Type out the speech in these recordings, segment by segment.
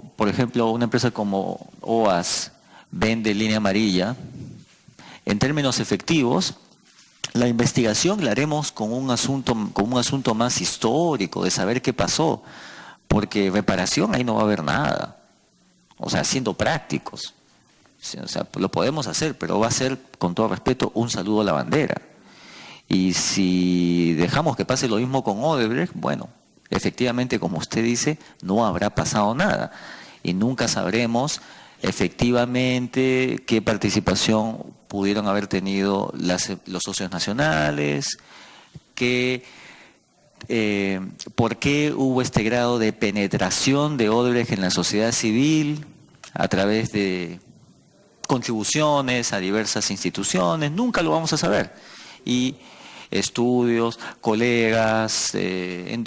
cuando, por ejemplo, una empresa como OAS vende línea amarilla, en términos efectivos, la investigación la haremos con un asunto más histórico, de saber qué pasó, porque reparación ahí no va a haber nada. O sea, siendo prácticos. O sea, lo podemos hacer, pero va a ser, con todo respeto, un saludo a la bandera. Y si dejamos que pase lo mismo con Odebrecht, bueno, efectivamente, como usted dice, no habrá pasado nada. Y nunca sabremos efectivamente qué participación pudieron haber tenido los socios nacionales, por qué hubo este grado de penetración de Odebrecht en la sociedad civil a través de contribuciones a diversas instituciones. Nunca lo vamos a saber. Y estudios, colegas, en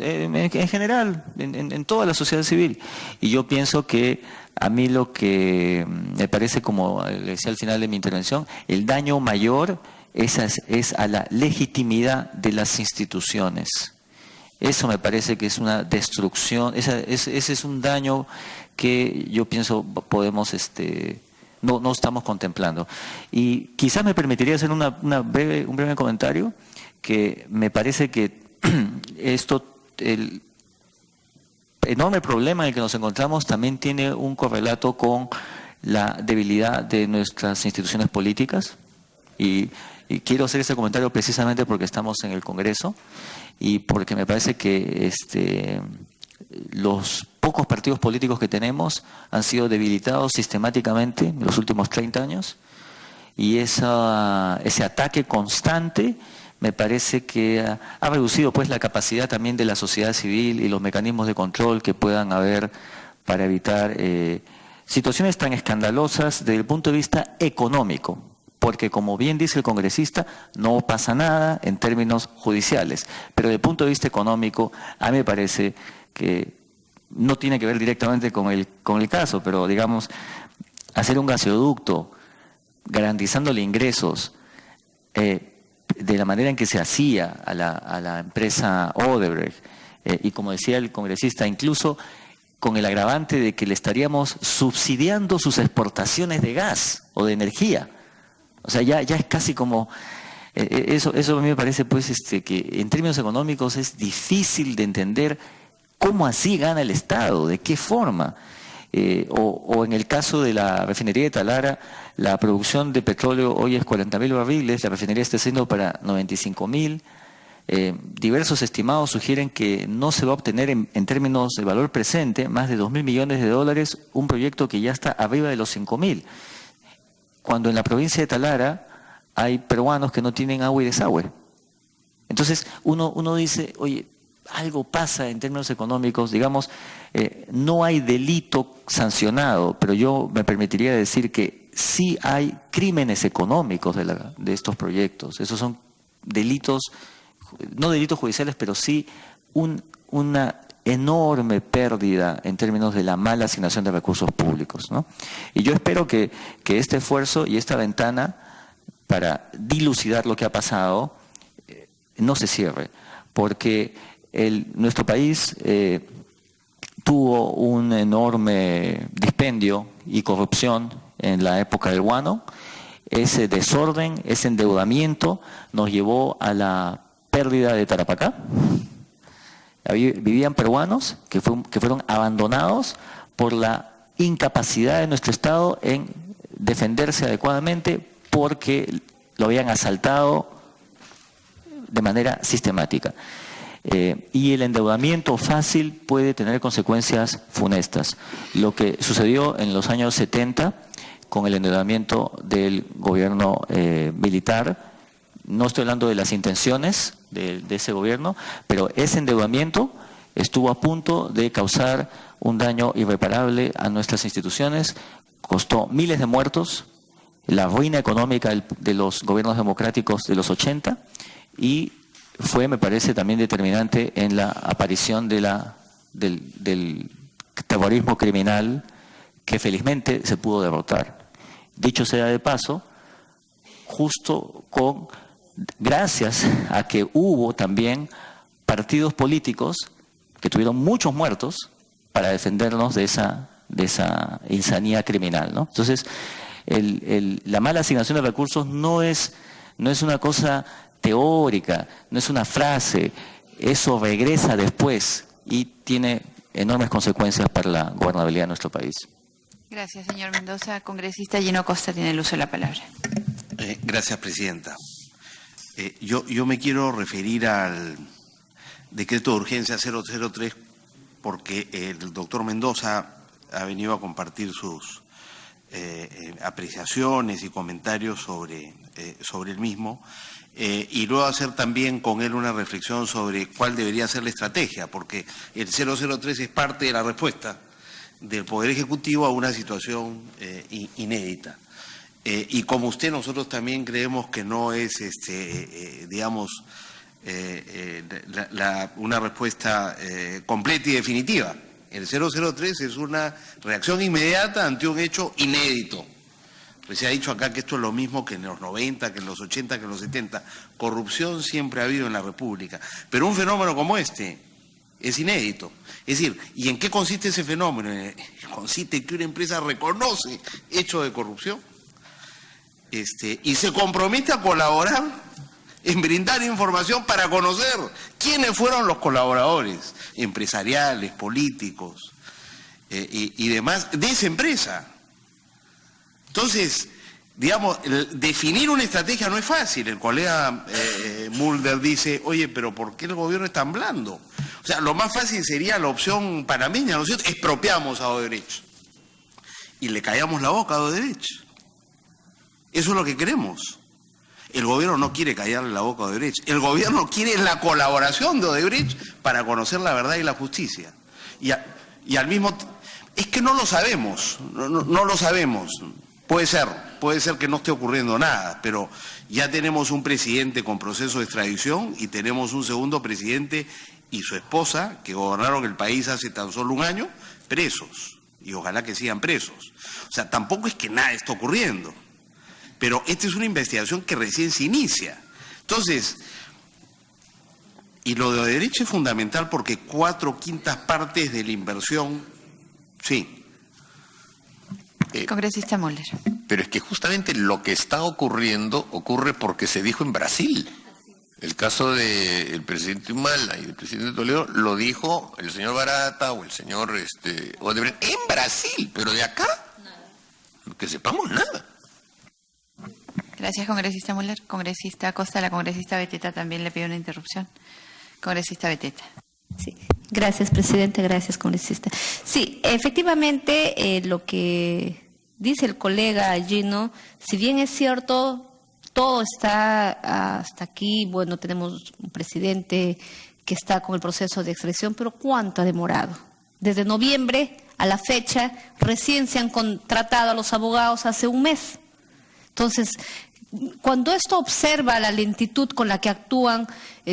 general, en toda la sociedad civil. Y yo pienso que a mí lo que me parece, como le decía al final de mi intervención, el daño mayor es a la legitimidad de las instituciones. Eso me parece que es una destrucción, ese es un daño que yo pienso podemos, no estamos contemplando. Y quizás me permitiría hacer un breve comentario, que me parece que el enorme problema en el que nos encontramos también tiene un correlato con la debilidad de nuestras instituciones políticas. Y quiero hacer ese comentario precisamente porque estamos en el Congreso y porque me parece que los pocos partidos políticos que tenemos han sido debilitados sistemáticamente en los últimos 30 años, y ese ataque constante me parece que ha reducido pues la capacidad también de la sociedad civil y los mecanismos de control que puedan haber para evitar situaciones tan escandalosas desde el punto de vista económico. Porque, como bien dice el congresista, no pasa nada en términos judiciales. Pero desde el punto de vista económico, a mí me parece que no tiene que ver directamente con el caso, pero digamos, hacer un gasoducto garantizándole ingresos de la manera en que se hacía a la empresa Odebrecht, y como decía el congresista, incluso con el agravante de que le estaríamos subsidiando sus exportaciones de gas o de energía. O sea, ya es casi como, eso a mí me parece pues que en términos económicos es difícil de entender cómo así gana el Estado, de qué forma. O en el caso de la refinería de Talara, la producción de petróleo hoy es 40.000 barriles, la refinería está haciendo para 95.000. Diversos estimados sugieren que no se va a obtener en términos de valor presente más de 2.000 millones de dólares un proyecto que ya está arriba de los 5.000. Cuando en la provincia de Talara hay peruanos que no tienen agua y desagüe. Entonces uno dice, oye, algo pasa en términos económicos, digamos, no hay delito sancionado, pero yo me permitiría decir que sí hay crímenes económicos de estos proyectos. Esos son delitos, no delitos judiciales, pero sí una enorme pérdida en términos de la mala asignación de recursos públicos, ¿no? Y yo espero que este esfuerzo y esta ventana para dilucidar lo que ha pasado no se cierre, porque nuestro país tuvo un enorme dispendio y corrupción en la época del guano. Ese desorden, ese endeudamiento nos llevó a la pérdida de Tarapacá. Vivían peruanos que fueron abandonados por la incapacidad de nuestro Estado en defenderse adecuadamente porque lo habían asaltado de manera sistemática. Y el endeudamiento fácil puede tener consecuencias funestas. Lo que sucedió en los años 70 con el endeudamiento del gobierno militar, no estoy hablando de las intenciones de ese gobierno, pero ese endeudamiento estuvo a punto de causar un daño irreparable a nuestras instituciones, costó miles de muertos, la ruina económica de los gobiernos democráticos de los 80, y fue, me parece, también determinante en la aparición del terrorismo criminal que felizmente se pudo derrotar. Dicho sea de paso, justo gracias a que hubo también partidos políticos que tuvieron muchos muertos para defendernos de insanía criminal, ¿no? Entonces, la mala asignación de recursos no es una cosa teórica, no es una frase, eso regresa después y tiene enormes consecuencias para la gobernabilidad de nuestro país. Gracias, señor Mendoza. Congresista Gino Costa tiene el uso de la palabra. Gracias, presidenta. Yo me quiero referir al decreto de urgencia 003 porque el doctor Mendoza ha venido a compartir sus apreciaciones y comentarios sobre el mismo y luego hacer también con él una reflexión sobre cuál debería ser la estrategia, porque el 003 es parte de la respuesta del Poder Ejecutivo a una situación inédita. Y como usted, nosotros también creemos que no es, digamos, una respuesta completa y definitiva. El 003 es una reacción inmediata ante un hecho inédito. Pues se ha dicho acá que esto es lo mismo que en los 90, que en los 80, que en los 70. Corrupción siempre ha habido en la República. Pero un fenómeno como este es inédito. Es decir, ¿y en qué consiste ese fenómeno? Consiste en que una empresa reconoce hechos de corrupción y se compromete a colaborar en brindar información para conocer quiénes fueron los colaboradores empresariales, políticos y demás de esa empresa. Entonces, digamos, definir una estrategia no es fácil. El colega Mulder dice, oye, pero ¿por qué el gobierno es tan blando? O sea, lo más fácil sería la opción panameña, ¿no es cierto? Expropiamos a Odebrecht y le callamos la boca a Odebrecht. Eso es lo que queremos. El gobierno no quiere callarle la boca a Odebrecht. El gobierno quiere la colaboración de Odebrecht para conocer la verdad y la justicia. Y al mismo tiempo, es que no lo sabemos, no lo sabemos. Puede ser que no esté ocurriendo nada, pero ya tenemos un presidente con proceso de extradición y tenemos un segundo presidente y su esposa, que gobernaron el país hace tan solo un año, presos. Y ojalá que sigan presos. O sea, tampoco es que nada está ocurriendo. Pero esta es una investigación que recién se inicia. Entonces, y lo de Odebrecht es fundamental porque 4/5 partes de la inversión, sí. Congresista Mulder. Pero es que justamente lo que está ocurriendo ocurre porque se dijo en Brasil. El caso del presidente Humala y del presidente Toledo lo dijo el señor Barata o el señor Odebrecht en Brasil, pero de acá, que sepamos nada. Gracias, congresista Mulder. Congresista Costa, la congresista Beteta también le pide una interrupción. Congresista Beteta. Sí, gracias, presidente, gracias, congresista. Sí, efectivamente, lo que dice el colega Gino, si bien es cierto, todo está hasta aquí, bueno, tenemos un presidente que está con el proceso de extradición, pero ¿cuánto ha demorado? Desde noviembre a la fecha, recién se han contratado a los abogados hace un mes. Entonces, cuando esto observa la lentitud con la que actúan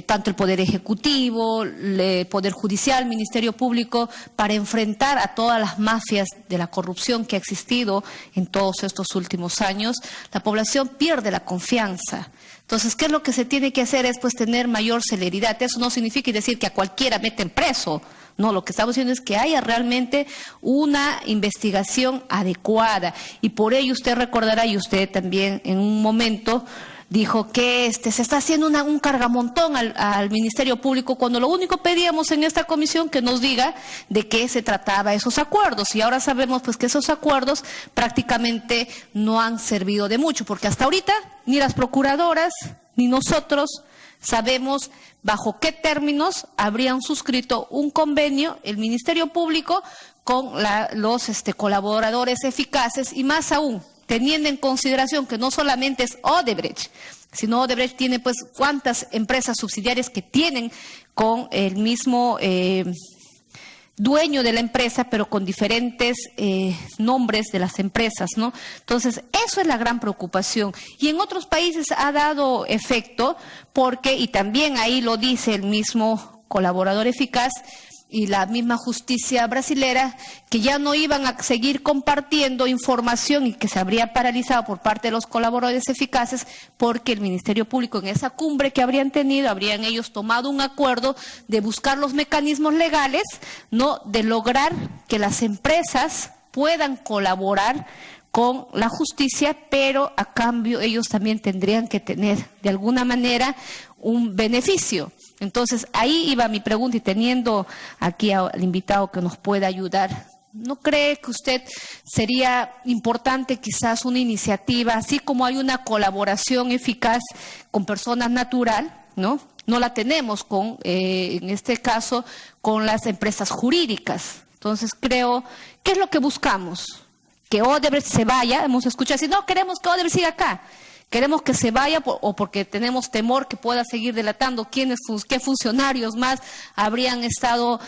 tanto el Poder Ejecutivo, el Poder Judicial, Ministerio Público, para enfrentar a todas las mafias de la corrupción que ha existido en todos estos últimos años, la población pierde la confianza. Entonces, ¿qué es lo que se tiene que hacer? Es pues tener mayor celeridad. Eso no significa decir que a cualquiera meten preso. No, lo que estamos diciendo es que haya realmente una investigación adecuada. Y por ello usted recordará, y usted también en un momento dijo que se está haciendo un cargamontón al Ministerio Público, cuando lo único pedíamos en esta comisión que nos diga de qué se trataba esos acuerdos. Y ahora sabemos pues que esos acuerdos prácticamente no han servido de mucho, porque hasta ahorita ni las procuradoras ni nosotros sabemos bajo qué términos habrían suscrito un convenio el Ministerio Público con los colaboradores eficaces, y más aún, teniendo en consideración que no solamente es Odebrecht, sino Odebrecht tiene pues cuántas empresas subsidiarias que tienen con el mismo dueño de la empresa, pero con diferentes nombres de las empresas, ¿no? Entonces, eso es la gran preocupación. Y en otros países ha dado efecto porque, y también ahí lo dice el mismo colaborador eficaz y la misma justicia brasilera, que ya no iban a seguir compartiendo información y que se habría paralizado por parte de los colaboradores eficaces, porque el Ministerio Público en esa cumbre que habrían tenido, habrían ellos tomado un acuerdo de buscar los mecanismos legales, ¿no?, de lograr que las empresas puedan colaborar con la justicia, pero a cambio ellos también tendrían que tener de alguna manera un beneficio. Entonces, ahí iba mi pregunta, y teniendo aquí al invitado que nos pueda ayudar, ¿no cree que usted sería importante quizás una iniciativa, así como hay una colaboración eficaz con personas natural, ¿no? No la tenemos con, en este caso, con las empresas jurídicas. Entonces, creo, ¿qué es lo que buscamos? Que Odebrecht se vaya, hemos escuchado decir, no queremos que Odebrecht siga acá, queremos que se vaya o porque tenemos temor que pueda seguir delatando qué funcionarios más habrían estado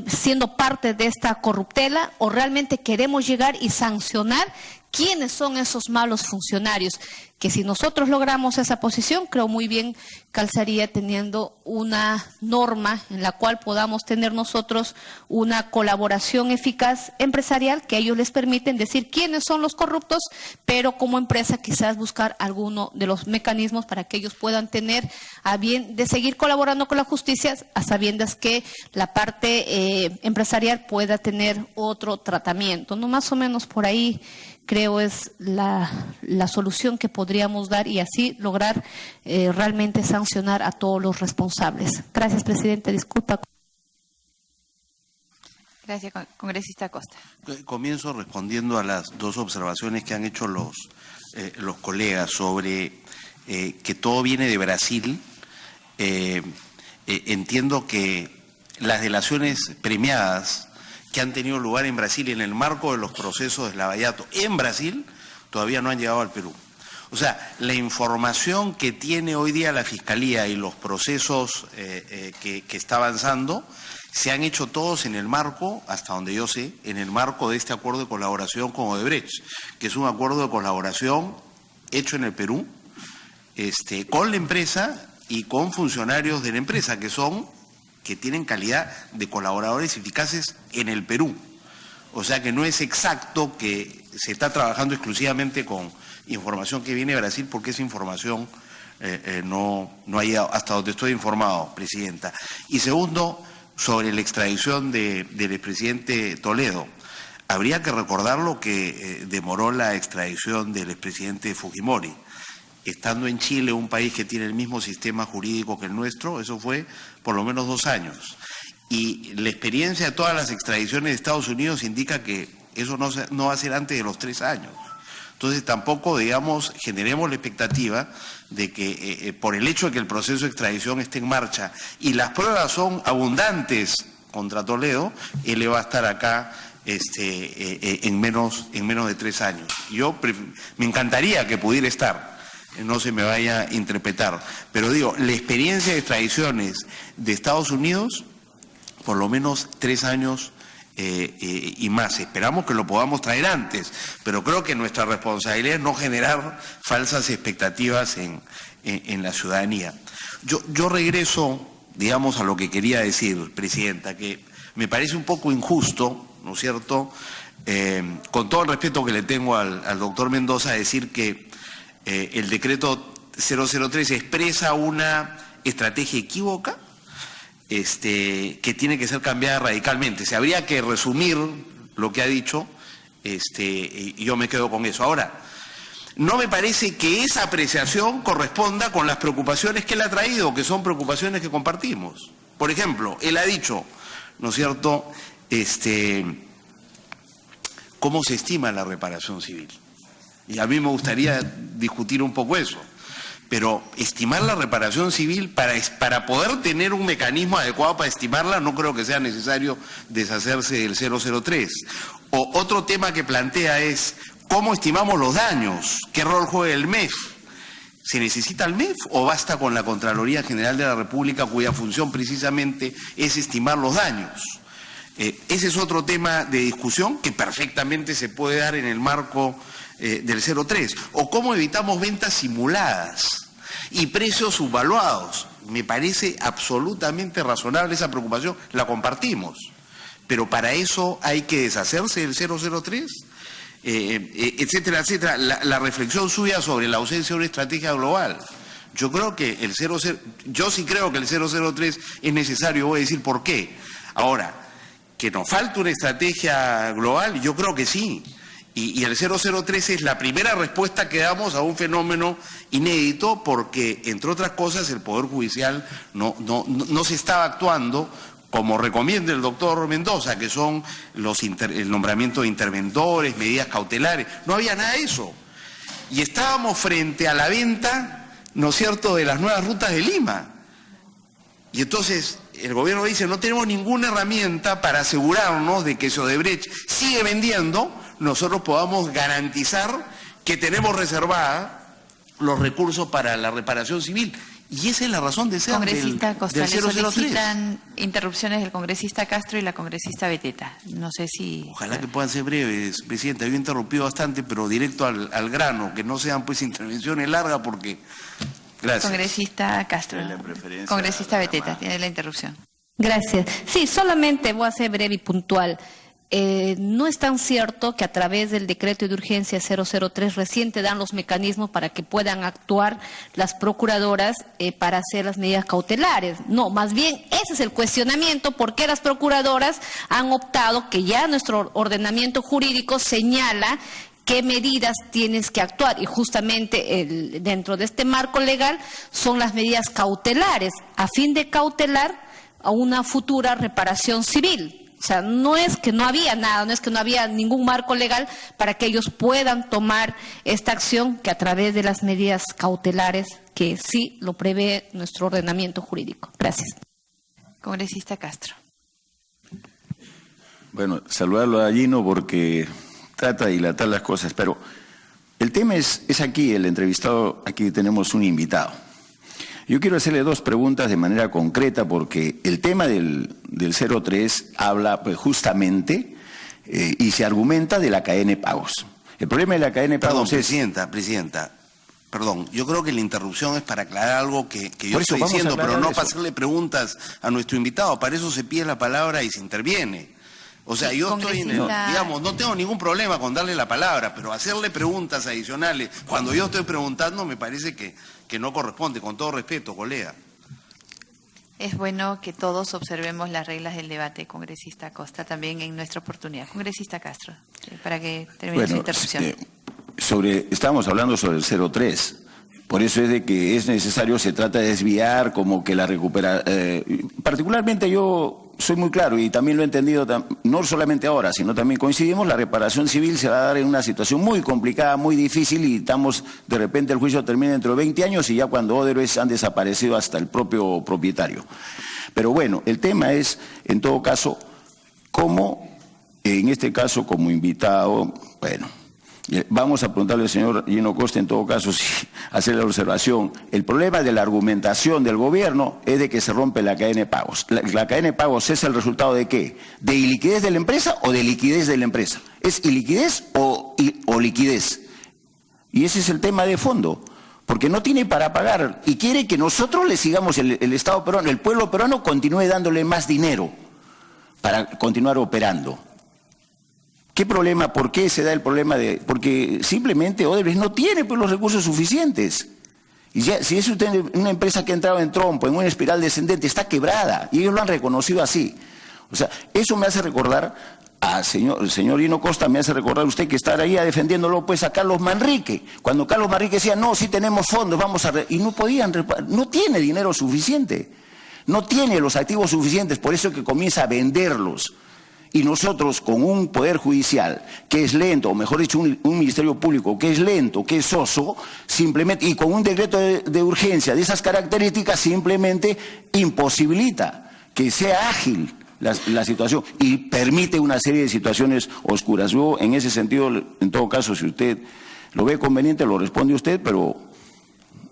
siendo parte de esta corruptela, o realmente queremos llegar y sancionar quiénes son esos malos funcionarios, que si nosotros logramos esa posición, creo muy bien calzaría teniendo una norma en la cual podamos tener nosotros una colaboración eficaz empresarial, que a ellos les permiten decir quiénes son los corruptos, pero como empresa quizás buscar alguno de los mecanismos para que ellos puedan tener a bien de seguir colaborando con la justicia, a sabiendas que la parte empresarial pueda tener otro tratamiento, ¿no? Más o menos por ahí creo es la solución que podríamos dar y así lograr realmente sancionar a todos los responsables. Gracias, presidente. Disculpa. Gracias, congresista Acosta. Comienzo respondiendo a las dos observaciones que han hecho los colegas sobre que todo viene de Brasil. Entiendo que las delaciones premiadas que han tenido lugar en Brasil en el marco de los procesos de Lavallato en Brasil todavía no han llegado al Perú. O sea, la información que tiene hoy día la Fiscalía y los procesos que está avanzando se han hecho todos en el marco, hasta donde yo sé, en el marco de este acuerdo de colaboración con Odebrecht, que es un acuerdo de colaboración hecho en el Perú, con la empresa y con funcionarios de la empresa, que tienen calidad de colaboradores eficaces en el Perú. O sea que no es exacto que se está trabajando exclusivamente con información que viene de Brasil, porque esa información no ha llegado, hasta donde estoy informado, Presidenta. Y segundo, sobre la extradición del expresidente Toledo. Habría que recordar lo que demoró la extradición del expresidente Fujimori. Estando en Chile, un país que tiene el mismo sistema jurídico que el nuestro, eso fue por lo menos 2 años. Y la experiencia de todas las extradiciones de Estados Unidos indica que eso no va a ser antes de los 3 años. Entonces tampoco, digamos, generemos la expectativa de que por el hecho de que el proceso de extradición esté en marcha y las pruebas son abundantes contra Toledo, él va a estar acá en menos de 3 años. Yo me encantaría que pudiera estar. No se me vaya a interpretar, pero digo, la experiencia de extradiciones de Estados Unidos, por lo menos 3 años y más. Esperamos que lo podamos traer antes, pero creo que nuestra responsabilidad es no generar falsas expectativas en la ciudadanía. Yo regreso, digamos, a lo que quería decir, Presidenta, que me parece un poco injusto, ¿no es cierto?, con todo el respeto que le tengo al doctor Mendoza, decir que el decreto 003 expresa una estrategia equívoca que tiene que ser cambiada radicalmente. Se habría que resumir lo que ha dicho y yo me quedo con eso. Ahora, no me parece que esa apreciación corresponda con las preocupaciones que él ha traído, que son preocupaciones que compartimos. Por ejemplo, él ha dicho, ¿no es cierto?, cómo se estima la reparación civil. Y a mí me gustaría discutir un poco eso. Pero estimar la reparación civil, para poder tener un mecanismo adecuado para estimarla, no creo que sea necesario deshacerse del 003. Otro tema que plantea es, ¿cómo estimamos los daños? ¿Qué rol juega el MEF? ¿Se necesita el MEF o basta con la Contraloría General de la República, cuya función precisamente es estimar los daños? Ese es otro tema de discusión que perfectamente se puede dar en el marco del 03. O cómo evitamos ventas simuladas y precios subvaluados. Me parece absolutamente razonable esa preocupación, la compartimos. Pero para eso hay que deshacerse del 003, etcétera, etcétera. La reflexión suya sobre la ausencia de una estrategia global. Yo sí creo que el 003 es necesario, voy a decir por qué. Ahora, que nos falta una estrategia global, yo creo que sí. Y el 003 es la primera respuesta que damos a un fenómeno inédito porque, entre otras cosas, el Poder Judicial no se estaba actuando como recomienda el doctor Mendoza, que son el nombramiento de interventores, medidas cautelares. No había nada de eso. Y estábamos frente a la venta, ¿no es cierto?, de las nuevas rutas de Lima. Y entonces el gobierno dice, no tenemos ninguna herramienta para asegurarnos de que si Odebrecht sigue vendiendo, nosotros podamos garantizar que tenemos reservada los recursos para la reparación civil. Y esa es la razón de ser Congresista Costa, del 003. le solicitan interrupciones del congresista Castro y la congresista Beteta. No sé si... Ojalá que puedan ser breves, Presidenta. Yo he interrumpido bastante, pero directo al grano, que no sean pues intervenciones largas porque... Gracias. Congresista Castro. Congresista Beteta, tiene la interrupción. Gracias. Sí, solamente voy a ser breve y puntual. No es tan cierto que a través del decreto de urgencia 003 recién te dan los mecanismos para que puedan actuar las procuradoras para hacer las medidas cautelares. No, más bien ese es el cuestionamiento, por qué las procuradoras han optado, que ya nuestro ordenamiento jurídico señala qué medidas tienes que actuar, y justamente dentro de este marco legal son las medidas cautelares, a fin de cautelar a una futura reparación civil. O sea, no es que no había nada, no es que no había ningún marco legal para que ellos puedan tomar esta acción, que a través de las medidas cautelares que sí lo prevé nuestro ordenamiento jurídico. Gracias. Congresista Castro. Bueno, saludarlo a Gino porque trata de dilatar las cosas, pero el tema es aquí, el entrevistado, aquí tenemos un invitado. Yo quiero hacerle dos preguntas de manera concreta porque el tema del 03 habla pues, justamente y se argumenta de la cadena de pagos. El problema de la cadena de pagos Presidenta, perdón, yo creo que la interrupción es para aclarar algo que yo estoy diciendo, pero no para hacerle preguntas a nuestro invitado. Para eso se pide la palabra y se interviene. O sea, yo estoy digamos, no tengo ningún problema con darle la palabra, pero hacerle preguntas adicionales cuando yo estoy preguntando me parece que no corresponde, con todo respeto, colega. Es bueno que todos observemos las reglas del debate, congresista Costa, también en nuestra oportunidad. Congresista Castro, para que termine su interrupción. Estábamos hablando sobre el 03. Por eso es de que es necesario, se trata de desviar como que la recuperación. Particularmente yo soy muy claro y también lo he entendido, no solamente ahora, sino también coincidimos, la reparación civil se va a dar en una situación muy complicada, muy difícil y de repente el juicio termina dentro de 20 años y ya cuando Odebrecht han desaparecido hasta el propio propietario. Pero bueno, el tema es, en todo caso, cómo, en este caso como invitado, bueno... Vamos a preguntarle al señor Gino Costa, en todo caso, hacer la observación. El problema de la argumentación del gobierno es de que se rompe la cadena de pagos. La cadena de pagos es el resultado de ¿qué? ¿De iliquidez de la empresa o de liquidez de la empresa? ¿Es iliquidez o liquidez? Y ese es el tema de fondo. Porque no tiene para pagar y quiere que nosotros le sigamos, el Estado peruano, el pueblo peruano continúe dándole más dinero para continuar operando. ¿Qué problema? ¿Por qué se da el problema porque simplemente Odebrecht no tiene pues, los recursos suficientes? Y ya, si es usted una empresa que ha entrado en trompo, en una espiral descendente, está quebrada, y ellos lo han reconocido así. O sea, eso me hace recordar el señor Gino Costa, me hace recordar usted que estar ahí defendiéndolo pues a Carlos Manrique. Cuando Carlos Manrique decía, no, sí tenemos fondos, y no podían, no tiene dinero suficiente, no tiene los activos suficientes, por eso que comienza a venderlos. Y nosotros con un poder judicial que es lento, o mejor dicho, un ministerio público que es lento, que es soso, simplemente, y con un decreto de urgencia de esas características, simplemente imposibilita que sea ágil la situación y permite una serie de situaciones oscuras. Yo, en ese sentido, en todo caso, si usted lo ve conveniente, lo responde usted, pero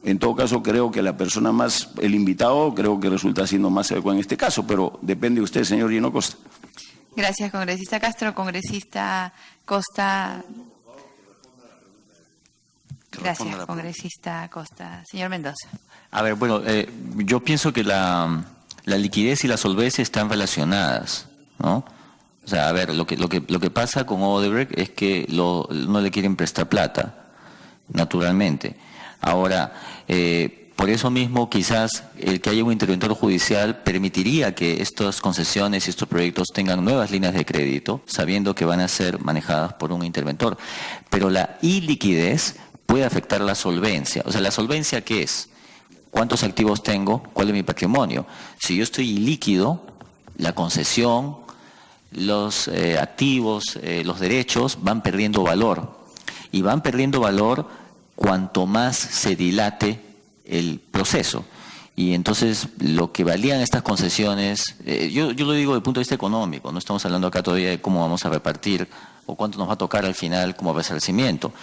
en todo caso creo que la persona más, el invitado, creo que resulta siendo más adecuado en este caso, pero depende de usted, señor Gino Costa. Gracias, congresista Castro. Congresista Costa. Gracias, congresista Costa. Señor Mendoza. A ver, bueno, yo pienso que la liquidez y la solvencia están relacionadas, ¿no? O sea, a ver, lo que pasa con Odebrecht es que no le quieren prestar plata, naturalmente. Ahora, por eso mismo quizás el que haya un interventor judicial permitiría que estas concesiones y estos proyectos tengan nuevas líneas de crédito, sabiendo que van a ser manejadas por un interventor. Pero la iliquidez puede afectar la solvencia. O sea, ¿la solvencia qué es? ¿Cuántos activos tengo? ¿Cuál es mi patrimonio? Si yo estoy ilíquido, la concesión, los activos, los derechos van perdiendo valor. Y van perdiendo valor cuanto más se dilate el proceso. Y entonces lo que valían estas concesiones, yo lo digo desde el punto de vista económico, no estamos hablando acá todavía de cómo vamos a repartir o cuánto nos va a tocar al final como resarcimiento.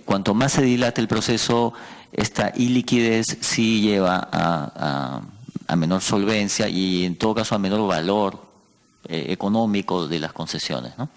Cuanto más se dilate el proceso, esta iliquidez sí lleva a menor solvencia y en todo caso a menor valor económico de las concesiones, ¿no?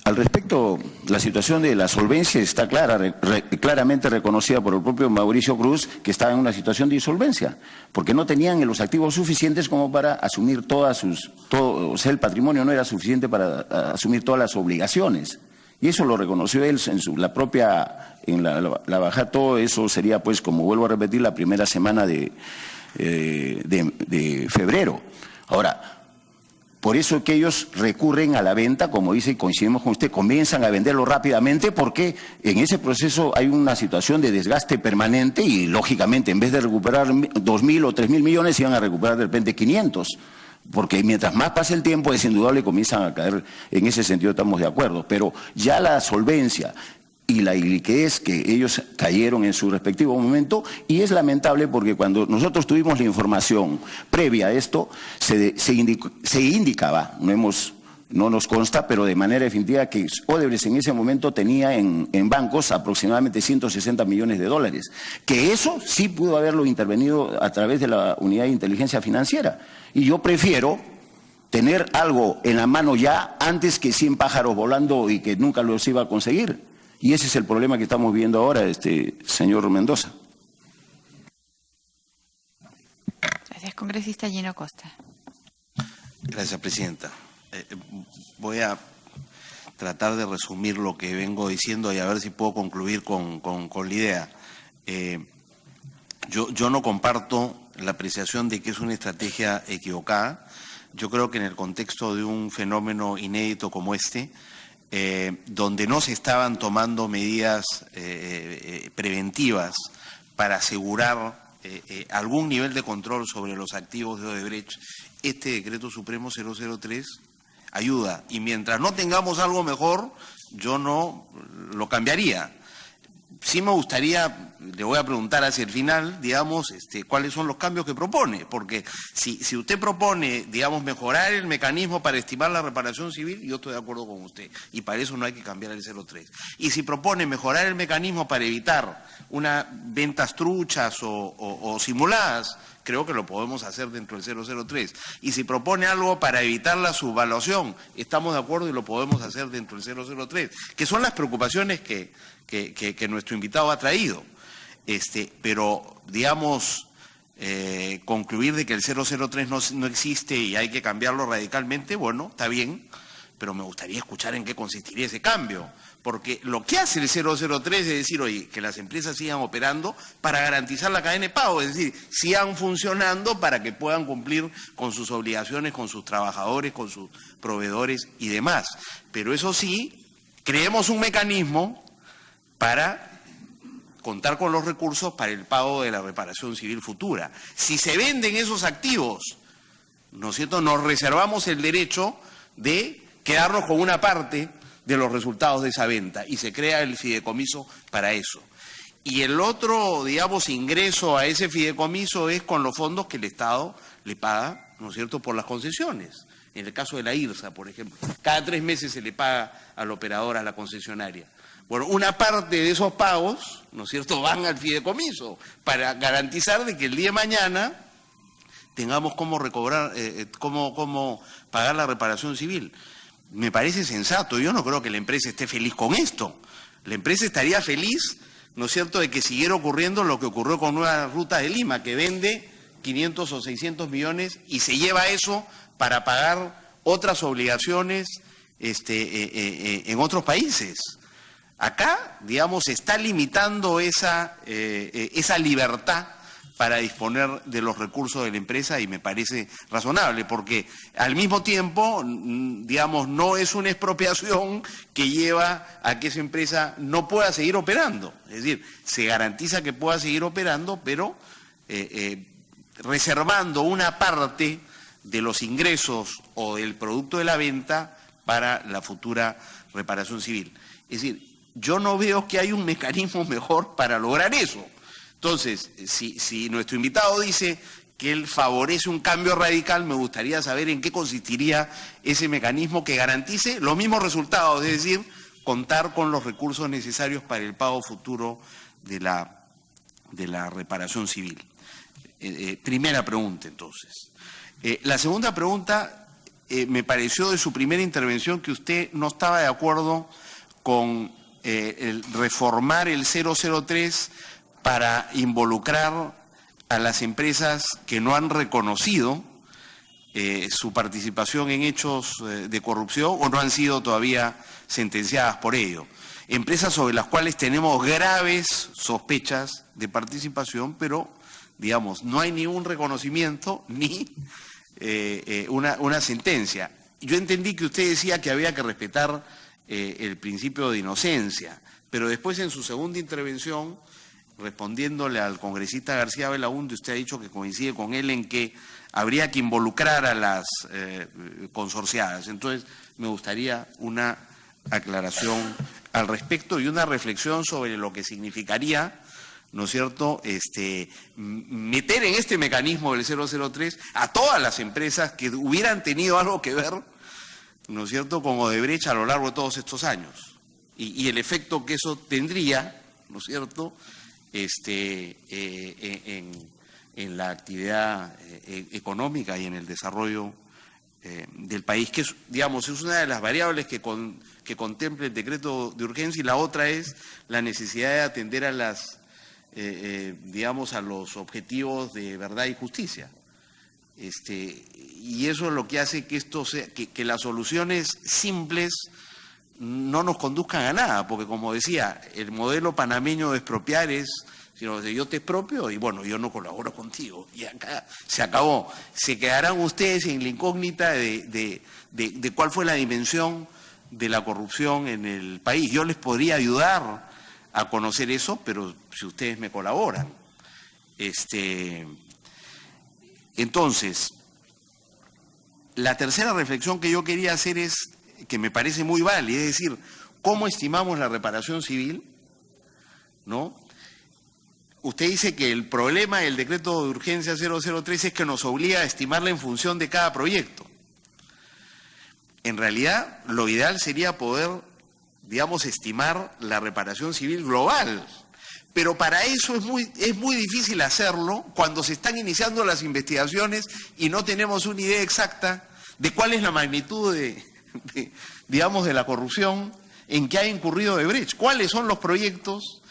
Al respecto, la situación de la solvencia está claramente reconocida por el propio Mauricio Cruz, que estaba en una situación de insolvencia, porque no tenían los activos suficientes como para asumir o sea, el patrimonio no era suficiente para asumir todas las obligaciones. Y eso lo reconoció él en la bajada. Todo eso sería, pues, como vuelvo a repetir, la primera semana de febrero. Ahora, por eso que ellos recurren a la venta, como dice y coincidimos con usted, comienzan a venderlo rápidamente porque en ese proceso hay una situación de desgaste permanente y, lógicamente, en vez de recuperar 2.000 o 3.000 millones, iban a recuperar de repente 500. Porque mientras más pasa el tiempo, es indudable, comienzan a caer. En ese sentido estamos de acuerdo. Pero ya la solvencia y la iliquidez que ellos cayeron en su respectivo momento, y es lamentable porque cuando nosotros tuvimos la información previa a esto, se indicaba, no nos consta, pero de manera definitiva, que Odebrecht en ese momento tenía en bancos aproximadamente 160 millones de dólares, que eso sí pudo haberlo intervenido a través de la unidad de inteligencia financiera. Y yo prefiero tener algo en la mano ya antes que 100 pájaros volando y que nunca los iba a conseguir. Y ese es el problema que estamos viendo ahora, señor Mendoza. Gracias, congresista Gino Costa. Gracias, presidenta. Voy a tratar de resumir lo que vengo diciendo y a ver si puedo concluir con la idea. Yo no comparto la apreciación de que es una estrategia equivocada. Yo creo que en el contexto de un fenómeno inédito como este, donde no se estaban tomando medidas preventivas para asegurar algún nivel de control sobre los activos de Odebrecht, este decreto supremo 003 ayuda. Y mientras no tengamos algo mejor, yo no lo cambiaría. Sí me gustaría, le voy a preguntar hacia el final, digamos, cuáles son los cambios que propone, porque si usted propone, digamos, mejorar el mecanismo para estimar la reparación civil, yo estoy de acuerdo con usted, y para eso no hay que cambiar el 03. Y si propone mejorar el mecanismo para evitar unas ventas truchas o simuladas, creo que lo podemos hacer dentro del 003. Y si propone algo para evitar la subvaluación, estamos de acuerdo y lo podemos hacer dentro del 003, que son las preocupaciones que nuestro invitado ha traído. Pero, digamos, concluir de que el 003 no existe y hay que cambiarlo radicalmente, bueno, está bien, pero me gustaría escuchar en qué consistiría ese cambio. Porque lo que hace el 003 es decir, oye, que las empresas sigan operando para garantizar la cadena de pago, es decir, sigan funcionando para que puedan cumplir con sus obligaciones, con sus trabajadores, con sus proveedores y demás. Pero eso sí, creemos un mecanismo para contar con los recursos para el pago de la reparación civil futura. Si se venden esos activos, ¿no es cierto?, nos reservamos el derecho de quedarnos con una parte de los resultados de esa venta y se crea el fideicomiso para eso. Y el otro, digamos, ingreso a ese fideicomiso es con los fondos que el Estado le paga, ¿no es cierto?, por las concesiones. En el caso de la IRSA, por ejemplo, cada 3 meses se le paga al operador, a la concesionaria. Bueno, una parte de esos pagos, ¿no es cierto?, van al fideicomiso para garantizar de que el día de mañana tengamos cómo recobrar, cómo pagar la reparación civil. Me parece sensato. Yo no creo que la empresa esté feliz con esto. La empresa estaría feliz, ¿no es cierto?, de que siguiera ocurriendo lo que ocurrió con Nueva Ruta de Lima, que vende 500 o 600 millones y se lleva eso para pagar otras obligaciones en otros países. Acá, digamos, se está limitando esa libertad para disponer de los recursos de la empresa y me parece razonable, porque al mismo tiempo, digamos, no es una expropiación que lleva a que esa empresa no pueda seguir operando. Es decir, se garantiza que pueda seguir operando, pero reservando una parte de los ingresos o del producto de la venta para la futura reparación civil. Es decir, yo no veo que hay un mecanismo mejor para lograr eso. Entonces, si nuestro invitado dice que él favorece un cambio radical, me gustaría saber en qué consistiría ese mecanismo que garantice los mismos resultados, es decir, contar con los recursos necesarios para el pago futuro de la reparación civil. Primera pregunta, entonces. La segunda pregunta, me pareció de su primera intervención que usted no estaba de acuerdo con el reformar el 003 para involucrar a las empresas que no han reconocido su participación en hechos de corrupción o no han sido todavía sentenciadas por ello. Empresas sobre las cuales tenemos graves sospechas de participación, pero, digamos, no hay ni un reconocimiento ni una sentencia. Yo entendí que usted decía que había que respetar el principio de inocencia, pero después en su segunda intervención, respondiéndole al congresista García Belaúnde, usted ha dicho que coincide con él en que habría que involucrar a las consorciadas. Entonces, me gustaría una aclaración al respecto y una reflexión sobre lo que significaría, ¿no es cierto?, meter en este mecanismo del 003 a todas las empresas que hubieran tenido algo que ver, ¿no es cierto?, con Odebrecht a lo largo de todos estos años. Y el efecto que eso tendría, ¿no es cierto?, en la actividad económica y en el desarrollo del país, que es, digamos, es una de las variables que contempla el decreto de urgencia, y la otra es la necesidad de atender a las, digamos, a los objetivos de verdad y justicia. Y eso es lo que hace que esto sea, que las soluciones simples no nos conduzcan a nada, porque como decía, el modelo panameño de expropiar es, sino de yo te expropio y bueno, yo no colaboro contigo, y acá se acabó. Se quedarán ustedes en la incógnita de cuál fue la dimensión de la corrupción en el país. Yo les podría ayudar a conocer eso, pero si ustedes me colaboran. Entonces, la tercera reflexión que yo quería hacer es, que me parece muy válida, es decir, ¿cómo estimamos la reparación civil? ¿No? Usted dice que el problema del decreto de urgencia 003 es que nos obliga a estimarla en función de cada proyecto. En realidad, lo ideal sería poder, digamos, estimar la reparación civil global. Pero para eso es muy difícil hacerlo cuando se están iniciando las investigaciones y no tenemos una idea exacta de cuál es la magnitud digamos, de la corrupción en que ha incurrido Odebrecht. ¿Cuáles son los proyectos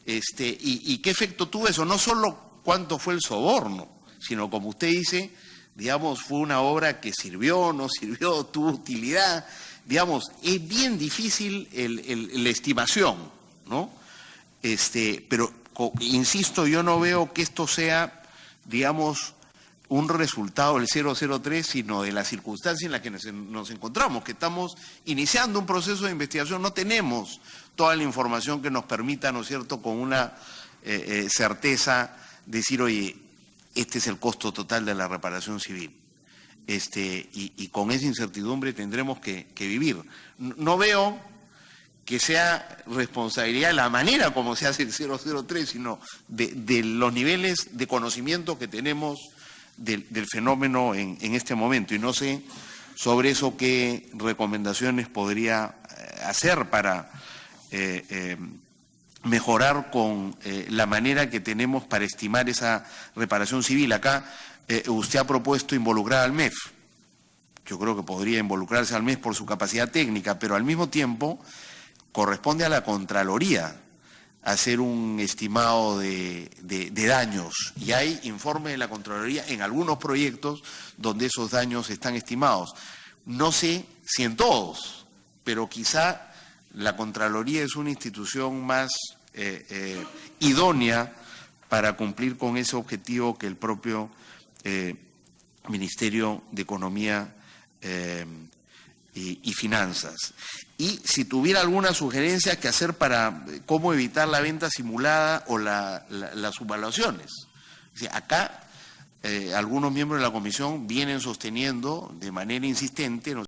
y qué efecto tuvo eso? No solo cuánto fue el soborno, sino, como usted dice, digamos, fue una obra que sirvió, no sirvió, tuvo utilidad. Digamos, es bien difícil la estimación, ¿no? Pero, insisto, yo no veo que esto sea, digamos, un resultado del 003, sino de la circunstancia en la que nos encontramos, que estamos iniciando un proceso de investigación, no tenemos toda la información que nos permita, ¿no es cierto?, con una certeza decir, oye, este es el costo total de la reparación civil. Y con esa incertidumbre tendremos que vivir. No veo que sea responsabilidad de la manera como se hace el 003, sino de los niveles de conocimiento que tenemos del fenómeno en este momento, y no sé sobre eso qué recomendaciones podría hacer para mejorar con la manera que tenemos para estimar esa reparación civil. Acá usted ha propuesto involucrar al MEF. Yo creo que podría involucrarse al MEF por su capacidad técnica, pero al mismo tiempo corresponde a la Contraloría hacer un estimado de daños, y hay informes de la Contraloría en algunos proyectos donde esos daños están estimados. No sé si en todos, pero quizá la Contraloría es una institución más idónea para cumplir con ese objetivo que el propio Ministerio de Economía y Finanzas. Y si tuviera alguna sugerencia que hacer para cómo evitar la venta simulada o las subvaluaciones. O sea, acá algunos miembros de la Comisión vienen sosteniendo de manera insistente, ¿no?,